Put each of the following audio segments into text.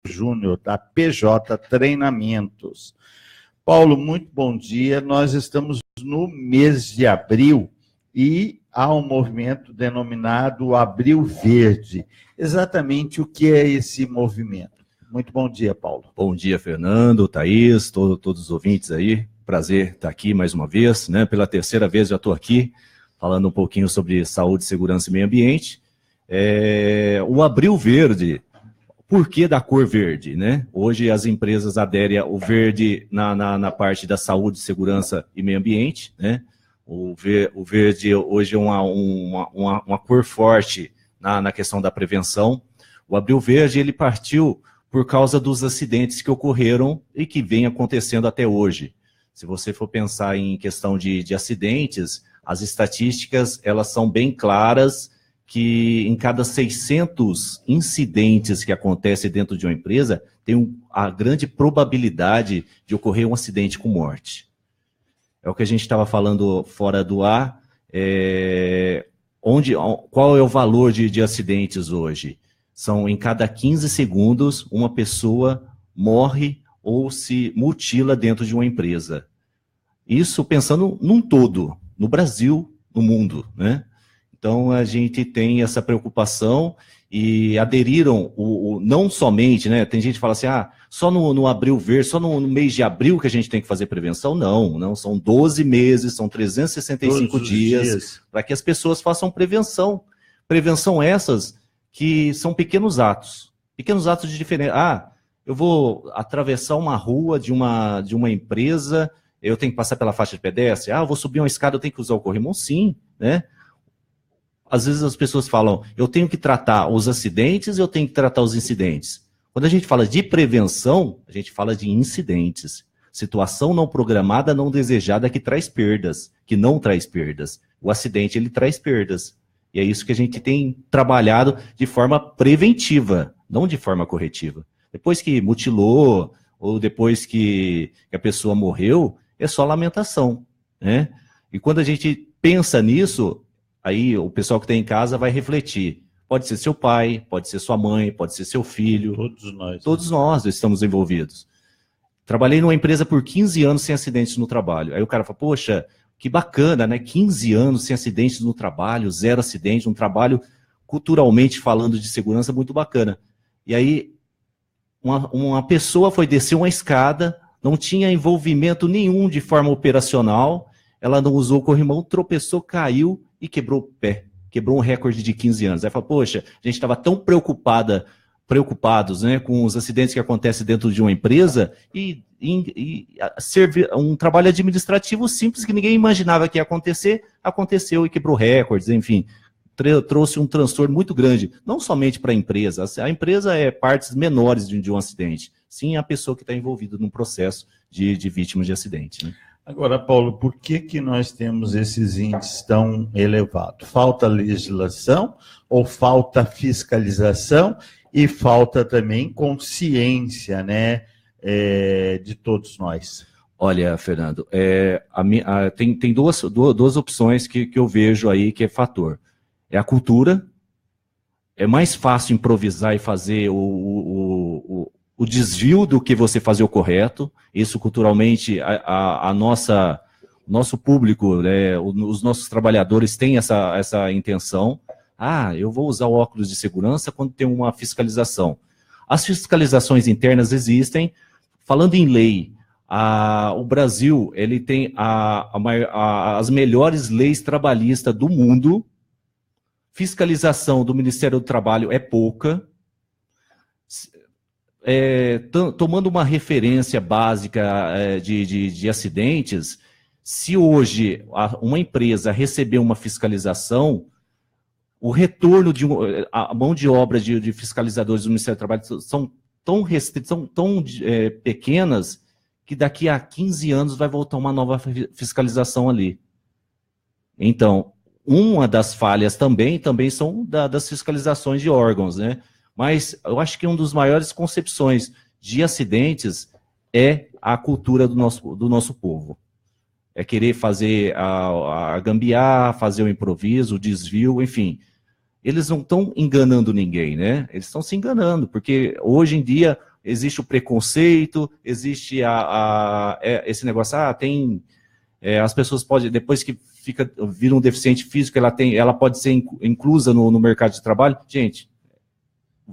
Júnior, da PJ Treinamentos. Paulo, muito bom dia. Nós estamos no mês de abril e há um movimento denominado Abril Verde. Exatamente o que é esse movimento? Muito bom dia, Paulo. Bom dia, Fernando, Thaís, todos os ouvintes aí. Prazer estar aqui mais uma vez, né? Pela terceira vez já estou aqui, falando um pouquinho sobre saúde, segurança e meio ambiente. O Abril Verde, por que da cor verde, né? Hoje as empresas aderem ao verde na parte da saúde, segurança e meio ambiente, né? O verde hoje é uma cor forte na questão da prevenção. O Abril Verde, ele partiu por causa dos acidentes que ocorreram e que vem acontecendo até hoje. Se você for pensar em questão de acidentes, as estatísticas, elas são bem claras, que em cada 600 incidentes que acontecem dentro de uma empresa, tem a grande probabilidade de ocorrer um acidente com morte. É o que a gente estava falando fora do ar. Qual é o valor de acidentes hoje? São em cada 15 segundos, uma pessoa morre ou se mutila dentro de uma empresa. Isso pensando num todo, no Brasil, no mundo, né? Então, a gente tem essa preocupação e aderiram, não somente, né? Tem gente que fala assim, só no Abril Verde, só no mês de abril que a gente tem que fazer prevenção. Não, são 12 meses, são 365 dias para que as pessoas façam prevenção. Prevenção essas que são pequenos atos de diferença. Eu vou atravessar uma rua de uma empresa, eu tenho que passar pela faixa de pedestre, eu vou subir uma escada, eu tenho que usar o corrimão, sim, né? Às vezes as pessoas falam, eu tenho que tratar os acidentes, eu tenho que tratar os incidentes. Quando a gente fala de prevenção, a gente fala de incidentes. Situação não programada, não desejada, que traz perdas, que não traz perdas. O acidente, ele traz perdas. E é isso que a gente tem trabalhado de forma preventiva, não de forma corretiva. Depois que mutilou, ou depois que a pessoa morreu, é só lamentação, né? E quando a gente pensa nisso, aí o pessoal que está em casa vai refletir. Pode ser seu pai, pode ser sua mãe, pode ser seu filho. Todos nós. Todos nós estamos envolvidos. Trabalhei numa empresa por 15 anos sem acidentes no trabalho. Aí o cara fala, poxa, que bacana, né? 15 anos sem acidentes no trabalho, 0 acidentes, um trabalho culturalmente falando de segurança muito bacana. E aí uma pessoa foi descer uma escada, não tinha envolvimento nenhum de forma operacional, ela não usou o corrimão, tropeçou, caiu e quebrou o pé, quebrou um recorde de 15 anos. Aí fala, poxa, a gente estava tão preocupados, né, com os acidentes que acontecem dentro de uma empresa e servir um trabalho administrativo simples que ninguém imaginava que ia acontecer, aconteceu e quebrou recordes, enfim, trouxe um transtorno muito grande, não somente para a empresa é partes menores de um acidente, sim a pessoa que está envolvida no processo de vítimas de acidente, né? Agora, Paulo, por que nós temos esses índices tão elevados? Falta legislação ou falta fiscalização e falta também consciência, né, de todos nós? Olha, Fernando, tem duas opções que eu vejo aí que é fator. É a cultura, é mais fácil improvisar e fazer o desvio do que você fazer o correto. Isso culturalmente, nosso público, né, os nossos trabalhadores têm essa intenção. Eu vou usar o óculos de segurança quando tem uma fiscalização. As fiscalizações internas existem. Falando em lei, o Brasil ele tem as melhores leis trabalhistas do mundo. Fiscalização do Ministério do Trabalho é pouca. Tomando uma referência básica de acidentes, se hoje uma empresa receber uma fiscalização, o retorno a mão de obra de fiscalizadores do Ministério do Trabalho são tão pequenas que daqui a 15 anos vai voltar uma nova fiscalização ali. Então, uma das falhas também são das fiscalizações de órgãos, né? Mas eu acho que uma das maiores concepções de acidentes é a cultura do nosso povo. É querer fazer a gambiarra, fazer o improviso, o desvio, enfim. Eles não estão enganando ninguém, né? Eles estão se enganando, porque hoje em dia existe o preconceito, existe esse negócio, tem... as pessoas podem, depois que vira um deficiente físico, ela pode ser inclusa no mercado de trabalho. Gente,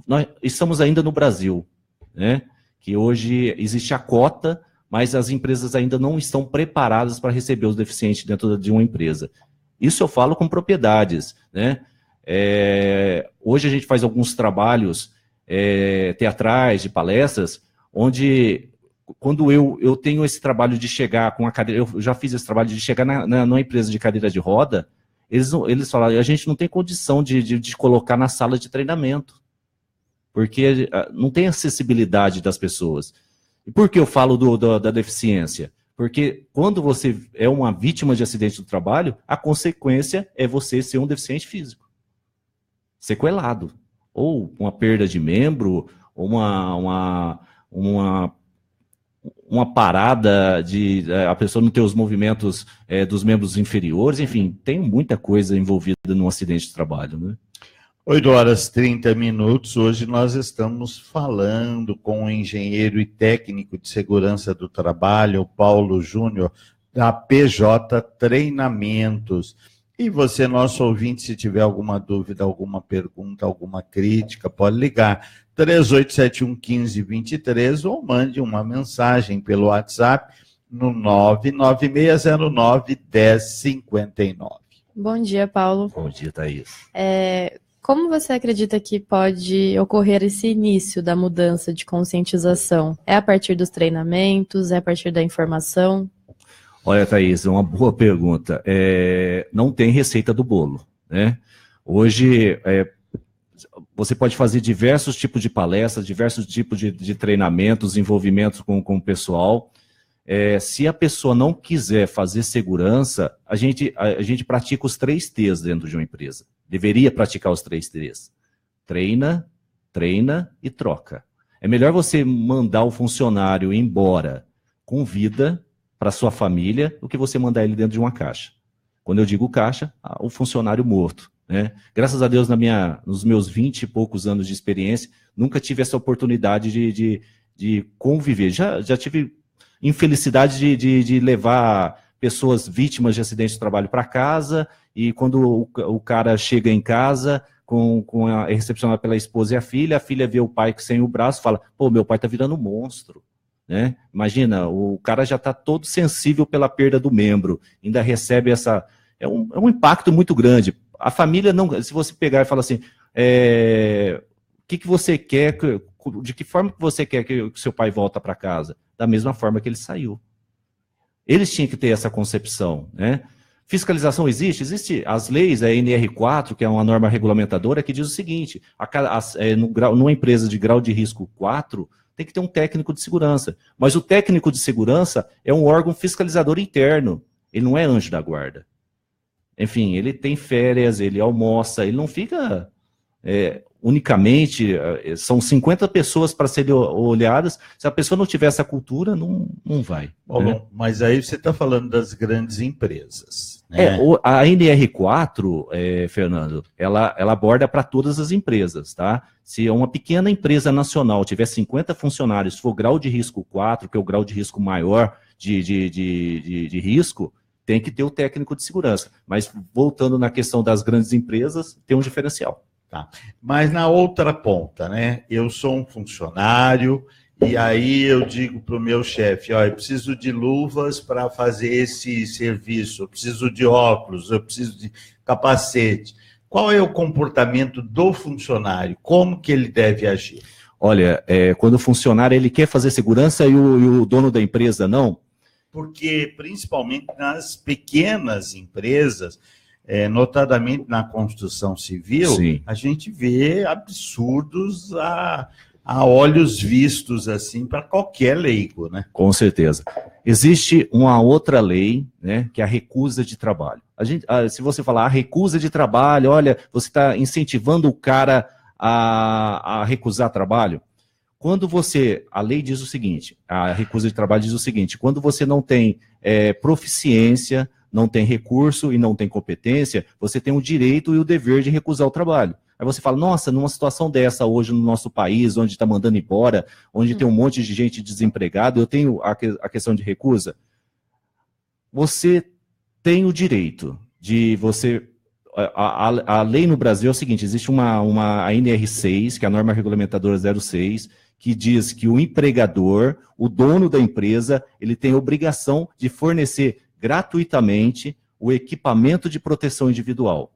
nós estamos ainda no Brasil, né? Que hoje existe a cota, mas as empresas ainda não estão preparadas para receber os deficientes dentro de uma empresa. Isso eu falo com propriedades, né? Hoje a gente faz alguns trabalhos teatrais, de palestras, onde quando eu tenho esse trabalho de chegar com a cadeira, eu já fiz esse trabalho de chegar numa empresa de cadeira de roda, eles falaram, a gente não tem condição de colocar na sala de treinamento, porque não tem acessibilidade das pessoas. E por que eu falo da deficiência? Porque quando você é uma vítima de acidente do trabalho, a consequência é você ser um deficiente físico, sequelado, ou uma perda de membro, ou uma parada a pessoa não ter os movimentos dos membros inferiores, enfim, tem muita coisa envolvida num acidente de trabalho, né? 8h30. Hoje nós estamos falando com o engenheiro e técnico de segurança do trabalho, Paulo Júnior, da PJ Treinamentos. E você, nosso ouvinte, se tiver alguma dúvida, alguma pergunta, alguma crítica, pode ligar 3871-1523 ou mande uma mensagem pelo WhatsApp no 99609-1059. Bom dia, Paulo. Bom dia, Thaís. Como você acredita que pode ocorrer esse início da mudança de conscientização? É a partir dos treinamentos? É a partir da informação? Olha, Thaís, uma boa pergunta. Não tem receita do bolo, né? Hoje, você pode fazer diversos tipos de palestras, diversos tipos de treinamentos, envolvimentos com o pessoal. Se a pessoa não quiser fazer segurança, a gente pratica os 3 T's dentro de uma empresa. Deveria praticar os 3 T's. Treina e troca. É melhor você mandar o funcionário embora com vida para sua família do que você mandar ele dentro de uma caixa. Quando eu digo caixa, o funcionário morto, né? Graças a Deus, nos meus 20 e poucos anos de experiência, nunca tive essa oportunidade de conviver. Já tive infelicidade de levar pessoas vítimas de acidentes de trabalho para casa, e quando o cara chega em casa, é recepcionado pela esposa e a filha vê o pai sem o braço, fala, pô, meu pai está virando um monstro, né? Imagina, o cara já está todo sensível pela perda do membro, ainda recebe essa... É um impacto muito grande. A família não... Se você pegar e falar assim, o que você quer, de que forma que você quer que o seu pai volta para casa? Da mesma forma que ele saiu. Eles tinham que ter essa concepção, né? Fiscalização existe? Existe as leis, a NR4, que é uma norma regulamentadora, que diz o seguinte, numa empresa de grau de risco 4, tem que ter um técnico de segurança. Mas o técnico de segurança é um órgão fiscalizador interno, ele não é anjo da guarda. Enfim, ele tem férias, ele almoça, ele não fica... unicamente, são 50 pessoas para serem olhadas, se a pessoa não tiver essa cultura, não vai. Paulo, né? Mas aí você está falando das grandes empresas, né? A NR4, Fernando, ela aborda para todas as empresas, tá? Se uma pequena empresa nacional tiver 50 funcionários, for grau de risco 4, que é o grau de risco maior de risco, tem que ter o técnico de segurança. Mas voltando na questão das grandes empresas, tem um diferencial. Tá. Mas na outra ponta, né? Eu sou um funcionário e aí eu digo para o meu chefe, eu preciso de luvas para fazer esse serviço, eu preciso de óculos, eu preciso de capacete. Qual é o comportamento do funcionário? Como que ele deve agir? Olha, quando o funcionário ele quer fazer segurança e o dono da empresa não? Porque, principalmente nas pequenas empresas, notadamente na construção civil, sim, a gente vê absurdos a olhos vistos assim para qualquer leigo, né? Com certeza. Existe uma outra lei, né, que é a recusa de trabalho. Se você falar recusa de trabalho, olha, você está incentivando o cara a recusar trabalho. A lei diz o seguinte, a recusa de trabalho diz o seguinte, quando você não tem proficiência, não tem recurso e não tem competência, você tem o direito e o dever de recusar o trabalho. Aí você fala, nossa, numa situação dessa hoje no nosso país, onde está mandando embora, onde tem um monte de gente desempregada, eu tenho a questão de recusa. Você tem o direito de você... A lei no Brasil é o seguinte, existe a NR6, que é a norma regulamentadora 06, que diz que o empregador, o dono da empresa, ele tem a obrigação de fornecer gratuitamente o equipamento de proteção individual.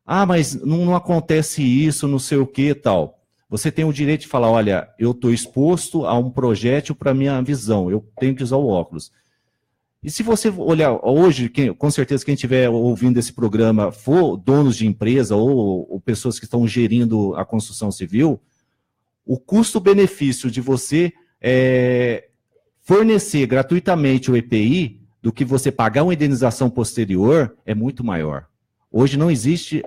Ah, mas não acontece isso, não sei o que e tal. Você tem o direito de falar, olha, eu estou exposto a um projétil para minha visão, eu tenho que usar o óculos. E se você olhar hoje, com certeza quem estiver ouvindo esse programa for donos de empresa ou pessoas que estão gerindo a construção civil, o custo-benefício de você fornecer gratuitamente o EPI do que você pagar uma indenização posterior é muito maior. Hoje não existe,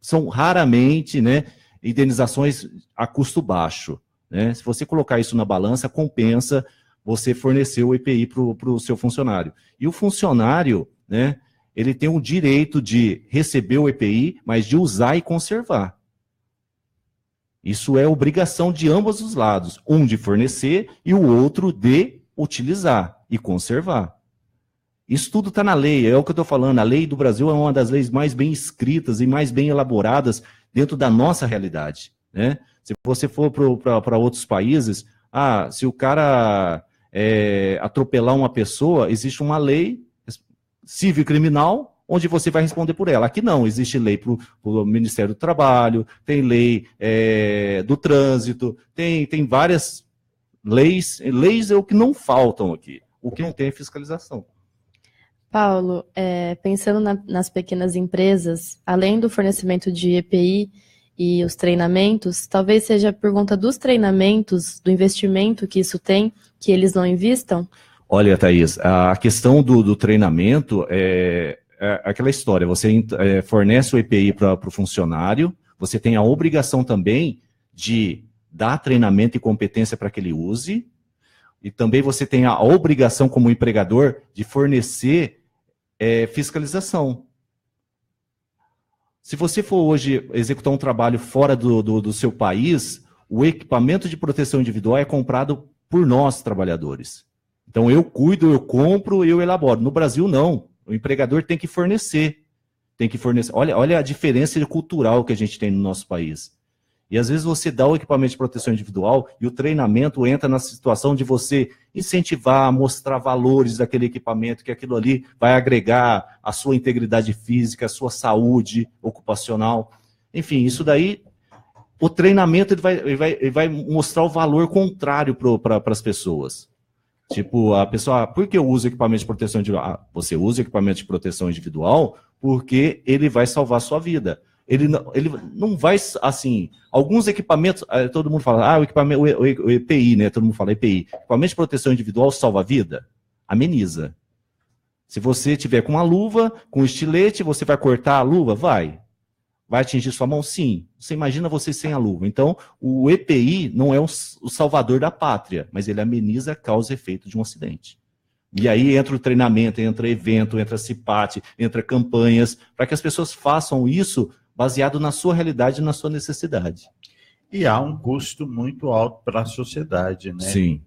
são raramente, né, indenizações a custo baixo. Né? Se você colocar isso na balança, compensa você fornecer o EPI para o seu funcionário. E o funcionário, né, ele tem o direito de receber o EPI, mas de usar e conservar. Isso é obrigação de ambos os lados, um de fornecer e o outro de utilizar e conservar. Isso tudo está na lei, é o que eu estou falando, a lei do Brasil é uma das leis mais bem escritas e mais bem elaboradas dentro da nossa realidade. Né? Se você for para outros países, se o cara atropelar uma pessoa, existe uma lei civil e criminal onde você vai responder por ela. Aqui não, existe lei para o Ministério do Trabalho, tem lei do trânsito, tem várias leis. Leis é o que não faltam aqui. O que não tem é fiscalização. Paulo, pensando nas pequenas empresas, além do fornecimento de EPI e os treinamentos, talvez seja por conta dos treinamentos, do investimento que isso tem, que eles não investam? Olha, Thaís, a questão do treinamento é aquela história, você fornece o EPI para o funcionário, você tem a obrigação também de dar treinamento e competência para que ele use, e também você tem a obrigação como empregador de fornecer fiscalização. Se você for hoje executar um trabalho fora do seu país, o equipamento de proteção individual é comprado por nós, trabalhadores. Então eu cuido, eu compro e eu elaboro. No Brasil, não. O empregador tem que fornecer. Olha a diferença cultural que a gente tem no nosso país. E às vezes você dá o equipamento de proteção individual e o treinamento entra na situação de você incentivar, mostrar valores daquele equipamento, que aquilo ali vai agregar a sua integridade física, a sua saúde ocupacional. Enfim, isso daí, o treinamento ele vai mostrar o valor contrário para as pessoas. Tipo, a pessoa, por que eu uso equipamento de proteção individual? Você usa equipamento de proteção individual porque ele vai salvar a sua vida. Ele não vai, assim, alguns equipamentos, todo mundo fala, o EPI, né? Todo mundo fala EPI. Equipamento de proteção individual salva a vida? Ameniza. Se você tiver com uma luva, com um estilete, você vai cortar a luva? Vai. Vai atingir sua mão? Sim. Você imagina você sem a luva. Então, o EPI não é o salvador da pátria, mas ele ameniza a causa e efeito de um acidente. E aí entra o treinamento, entra evento, entra CIPAT, entra campanhas, para que as pessoas façam isso baseado na sua realidade e na sua necessidade. E há um custo muito alto para a sociedade, né? Sim.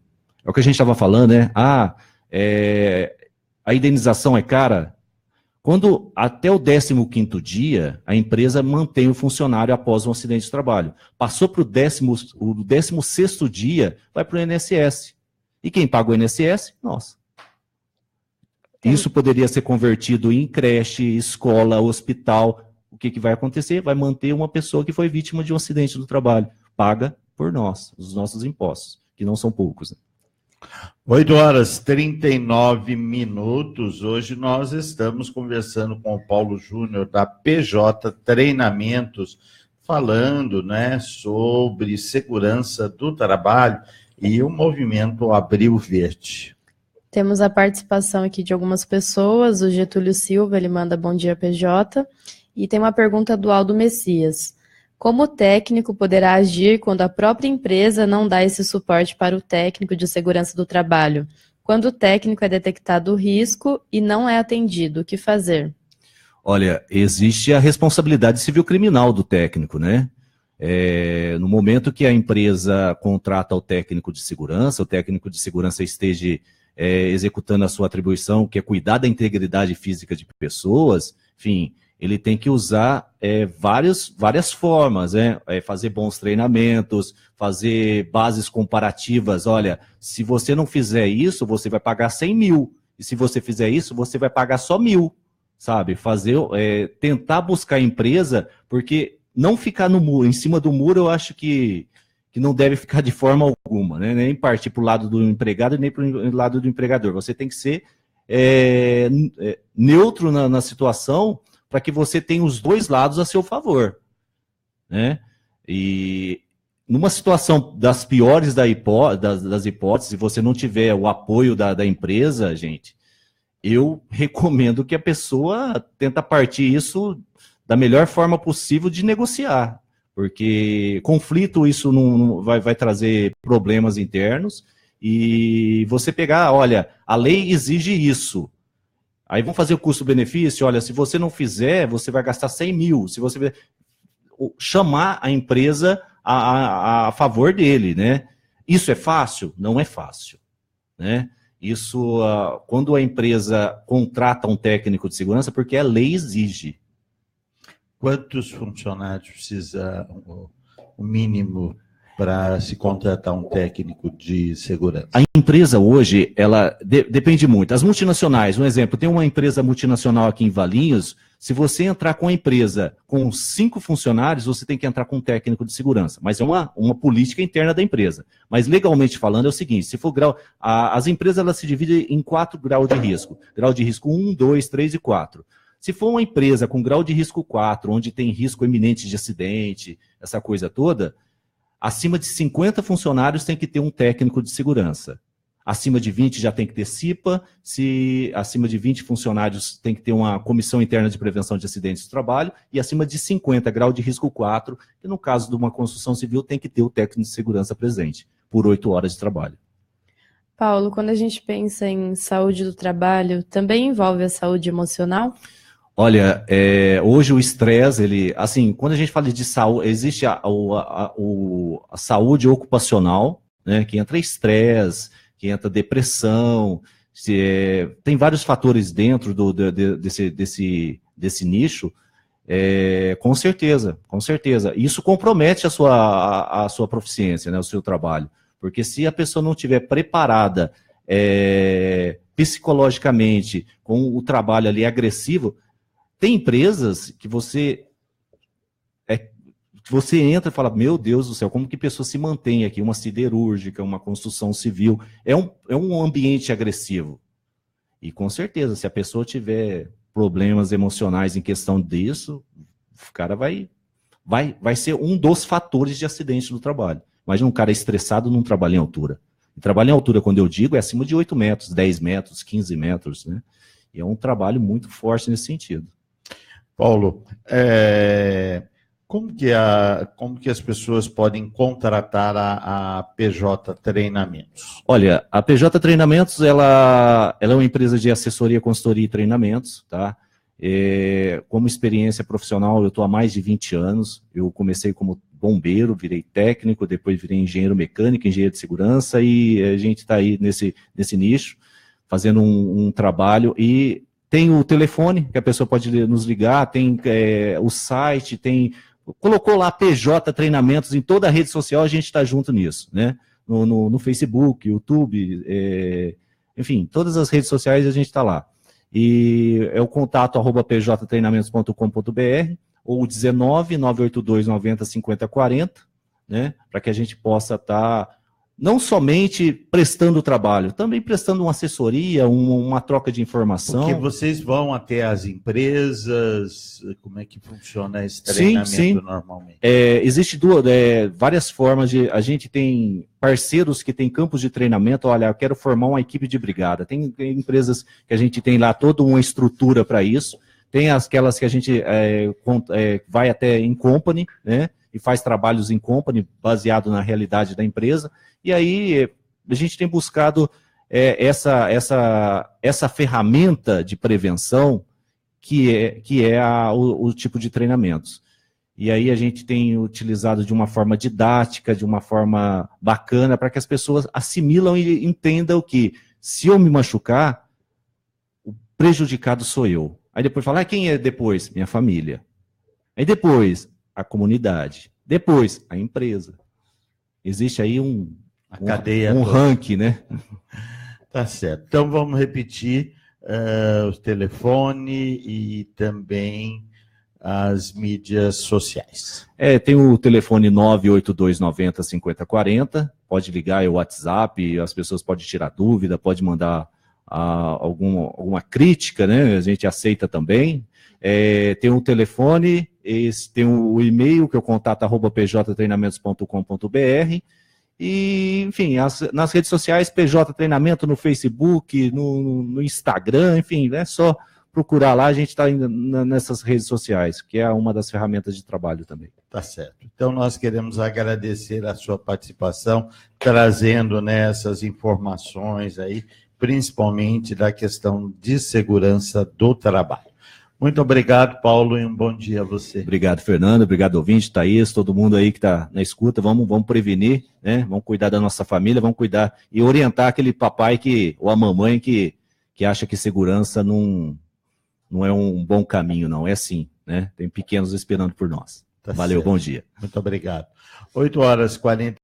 É o que a gente estava falando, né? A indenização é cara. Quando até o 15º dia, a empresa mantém o funcionário após um acidente de trabalho. Passou para o 16º dia, vai para o INSS. E quem paga o INSS? Nós. Isso poderia ser convertido em creche, escola, hospital. O que vai acontecer? Vai manter uma pessoa que foi vítima de um acidente do trabalho. Paga por nós, os nossos impostos, que não são poucos. Né? 8h39. Hoje nós estamos conversando com o Paulo Júnior, da PJ Treinamentos, falando, né, sobre segurança do trabalho e o movimento Abril Verde. Temos a participação aqui de algumas pessoas. O Getúlio Silva, ele manda bom dia, PJ. E tem uma pergunta do Aldo Messias. Como o técnico poderá agir quando a própria empresa não dá esse suporte para o técnico de segurança do trabalho? Quando o técnico é detectado o risco e não é atendido, o que fazer? Olha, existe a responsabilidade civil criminal do técnico, né? No momento que a empresa contrata o técnico de segurança esteja executando a sua atribuição, que é cuidar da integridade física de pessoas, enfim, ele tem que usar várias formas, né? Fazer bons treinamentos, fazer bases comparativas. Olha, se você não fizer isso, você vai pagar 100 mil. E se você fizer isso, você vai pagar só 1.000. Sabe? Tentar buscar a empresa, porque não ficar no muro, em cima do muro, eu acho que não deve ficar de forma alguma, né? Nem partir para o lado do empregado, nem para o lado do empregador. Você tem que ser neutro na situação, para que você tenha os dois lados a seu favor, né? E numa situação das piores das hipóteses, se você não tiver o apoio da empresa, gente, eu recomendo que a pessoa tenta partir isso da melhor forma possível de negociar, porque conflito isso não vai trazer problemas internos, e você pegar, olha, a lei exige isso, aí vão fazer o custo-benefício, olha, se você não fizer, você vai gastar 100 mil, se você chamar a empresa a favor dele, né? Isso é fácil? Não é fácil, né? Isso, quando a empresa contrata um técnico de segurança, porque a lei exige. Quantos funcionários precisa o mínimo para se contratar um técnico de segurança? A empresa hoje, ela depende muito. As multinacionais, um exemplo, tem uma empresa multinacional aqui em Valinhos, se você entrar com a empresa com 5 funcionários, você tem que entrar com um técnico de segurança, mas é uma política interna da empresa. Mas legalmente falando é o seguinte, se for as empresas elas se dividem em 4 graus de risco. Grau de risco 1, 2, 3 e 4. Se for uma empresa com grau de risco 4, onde tem risco iminente de acidente, essa coisa toda, acima de 50 funcionários tem que ter um técnico de segurança. Acima de 20 já tem que ter CIPA, acima de 20 funcionários tem que ter uma comissão interna de prevenção de acidentes do trabalho, e acima de 50, grau de risco 4, que no caso de uma construção civil tem que ter o técnico de segurança presente, por 8 horas de trabalho. Paulo, quando a gente pensa em saúde do trabalho, também envolve a saúde emocional? Olha, hoje o estresse, assim, quando a gente fala de saúde, existe a saúde ocupacional, né, que entra estresse, que entra depressão, tem vários fatores dentro desse nicho, com certeza. Isso compromete a sua proficiência, né, o seu trabalho, porque se a pessoa não estiver preparada psicologicamente com o trabalho ali agressivo, tem empresas que você entra e fala, meu Deus do céu, como que pessoa se mantém aqui? Uma siderúrgica, uma construção civil, é um ambiente agressivo. E com certeza, se a pessoa tiver problemas emocionais em questão disso, o cara vai ser um dos fatores de acidente do trabalho. Imagina um cara estressado num trabalho em altura. E trabalho em altura, quando eu digo, é acima de 8 metros, 10 metros, 15 metros, né? E é um trabalho muito forte nesse sentido. Paulo, como que as pessoas podem contratar a PJ Treinamentos? Olha, a PJ Treinamentos, ela é uma empresa de assessoria, consultoria e treinamentos, tá? Como experiência profissional, eu estou há mais de 20 anos, eu comecei como bombeiro, virei técnico, depois virei engenheiro mecânico, engenheiro de segurança, e a gente está aí nesse nicho, fazendo um trabalho, e tem o telefone, que a pessoa pode nos ligar, tem o site, colocou lá PJ Treinamentos em toda a rede social, a gente está junto nisso, né? No Facebook, YouTube, enfim, todas as redes sociais a gente está lá. E é o contato @pjtreinamentos.com.br ou 19-982-90-50-40, né? Para que a gente possa estar não somente prestando trabalho, também prestando uma assessoria, uma troca de informação. Porque vocês vão até as empresas, como é que funciona esse treinamento normalmente? Existe várias formas a gente tem parceiros que têm campos de treinamento, olha, eu quero formar uma equipe de brigada. Tem empresas que a gente tem lá toda uma estrutura para isso, tem aquelas que a gente vai até em company, né? E faz trabalhos em company, baseado na realidade da empresa, e aí a gente tem buscado essa ferramenta de prevenção o tipo de treinamentos. E aí a gente tem utilizado de uma forma didática, de uma forma bacana, para que as pessoas assimilam e entendam que, se eu me machucar, o prejudicado sou eu. Aí depois fala, quem é depois? Minha família. Aí depois, a comunidade. Depois, a empresa. Existe aí um ranking, né? Tá certo. Então vamos repetir o telefone e também as mídias sociais. Tem o telefone 98290-5040, pode ligar, é o WhatsApp, as pessoas podem tirar dúvida, pode mandar alguma crítica, né? A gente aceita também. Tem um telefone, tem o e-mail, que é o contato@pjtreinamentos.com.br, e, enfim, nas redes sociais, PJ Treinamento, no Facebook, no Instagram, enfim, é só procurar lá, a gente está nessas redes sociais, que é uma das ferramentas de trabalho também. Tá certo. Então, nós queremos agradecer a sua participação, trazendo, né, essas informações aí, principalmente da questão de segurança do trabalho. Muito obrigado, Paulo, e um bom dia a você. Obrigado, Fernando, obrigado, ouvinte, Thaís, todo mundo aí que está na escuta, vamos prevenir, né? Vamos cuidar da nossa família, vamos cuidar e orientar aquele papai ou a mamãe que acha que segurança não é um bom caminho, não, é assim, né? Tem pequenos esperando por nós. Valeu, certo. Bom dia. Muito obrigado. 8h40.